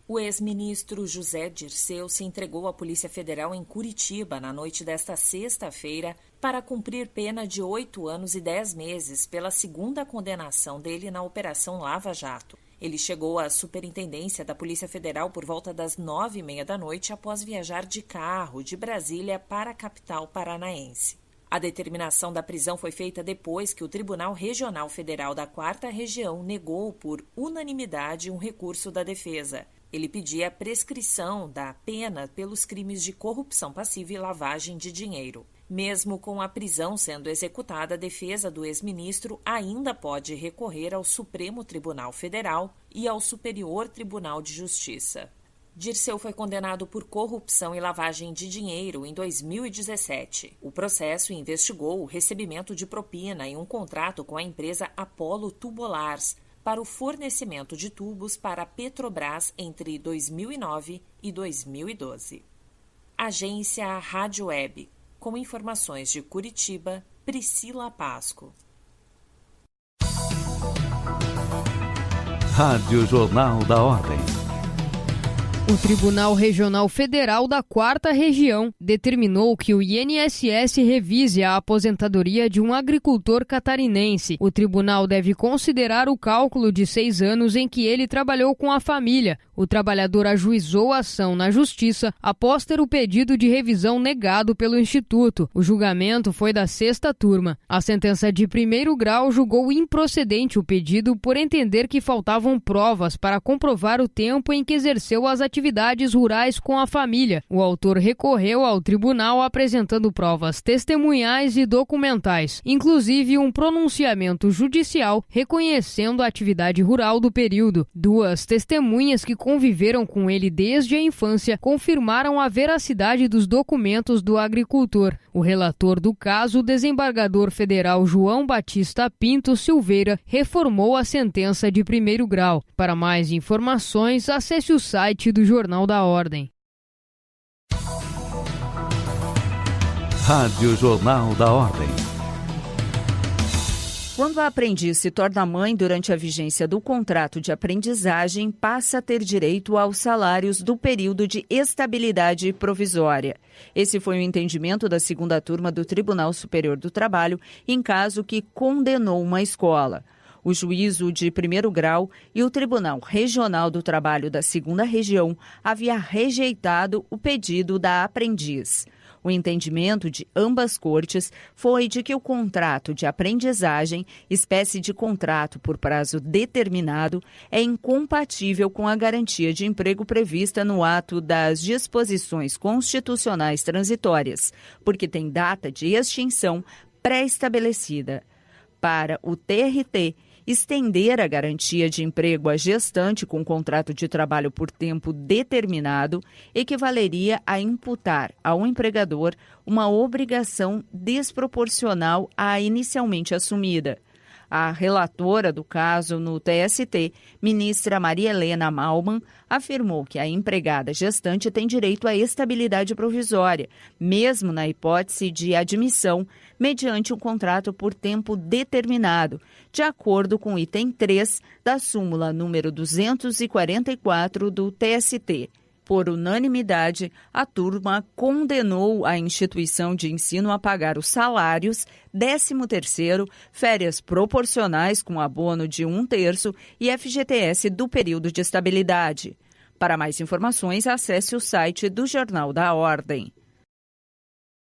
O ex-ministro José Dirceu se entregou à Polícia Federal em Curitiba na noite desta sexta-feira para cumprir pena de 8 anos e 10 meses pela segunda condenação dele na Operação Lava Jato. Ele chegou à Superintendência da Polícia Federal por volta das 9h30 da noite após viajar de carro de Brasília para a capital paranaense. A determinação da prisão foi feita depois que o Tribunal Regional Federal da 4ª Região negou por unanimidade um recurso da defesa. Ele pedia a prescrição da pena pelos crimes de corrupção passiva e lavagem de dinheiro. Mesmo com a prisão sendo executada, a defesa do ex-ministro ainda pode recorrer ao Supremo Tribunal Federal e ao Superior Tribunal de Justiça. Dirceu foi condenado por corrupção e lavagem de dinheiro em 2017. O processo investigou o recebimento de propina em um contrato com a empresa Apollo Tubolars para o fornecimento de tubos para a Petrobras entre 2009 e 2012. Agência Rádio Web. Com informações de Curitiba, Priscila Pasco. Rádio Jornal da Ordem. O Tribunal Regional Federal da 4ª Região determinou que o INSS revise a aposentadoria de um agricultor catarinense. O tribunal deve considerar o cálculo de 6 anos em que ele trabalhou com a família. O trabalhador ajuizou a ação na Justiça após ter o pedido de revisão negado pelo Instituto. O julgamento foi da 6ª turma. A sentença de primeiro grau julgou improcedente o pedido por entender que faltavam provas para comprovar o tempo em que exerceu as atividades rurais com a família. O autor recorreu ao tribunal apresentando provas testemunhais e documentais, inclusive um pronunciamento judicial reconhecendo a atividade rural do período. 2 testemunhas que conviveram com ele desde a infância confirmaram a veracidade dos documentos do agricultor. O relator do caso, o desembargador federal João Batista Pinto Silveira, reformou a sentença de primeiro grau. Para mais informações, acesse o site do Jornal da Ordem. Rádio Jornal da Ordem. Quando a aprendiz se torna mãe durante a vigência do contrato de aprendizagem, passa a ter direito aos salários do período de estabilidade provisória. Esse foi o entendimento da 2ª turma do Tribunal Superior do Trabalho em caso que condenou uma escola. O juízo de primeiro grau e o Tribunal Regional do Trabalho da 2ª Região havia rejeitado o pedido da aprendiz. O entendimento de ambas cortes foi de que o contrato de aprendizagem, espécie de contrato por prazo determinado, é incompatível com a garantia de emprego prevista no ato das disposições constitucionais transitórias, porque tem data de extinção pré-estabelecida. Para o TRT, estender a garantia de emprego à gestante com contrato de trabalho por tempo determinado equivaleria a imputar ao empregador uma obrigação desproporcional à inicialmente assumida. A relatora do caso no TST, ministra Maria Helena Malman, afirmou que a empregada gestante tem direito à estabilidade provisória, mesmo na hipótese de admissão, mediante um contrato por tempo determinado, de acordo com o item 3 da súmula número 244 do TST. Por unanimidade, a turma condenou a instituição de ensino a pagar os salários, 13º, férias proporcionais com abono de 1/3 e FGTS do período de estabilidade. Para mais informações, acesse o site do Jornal da Ordem.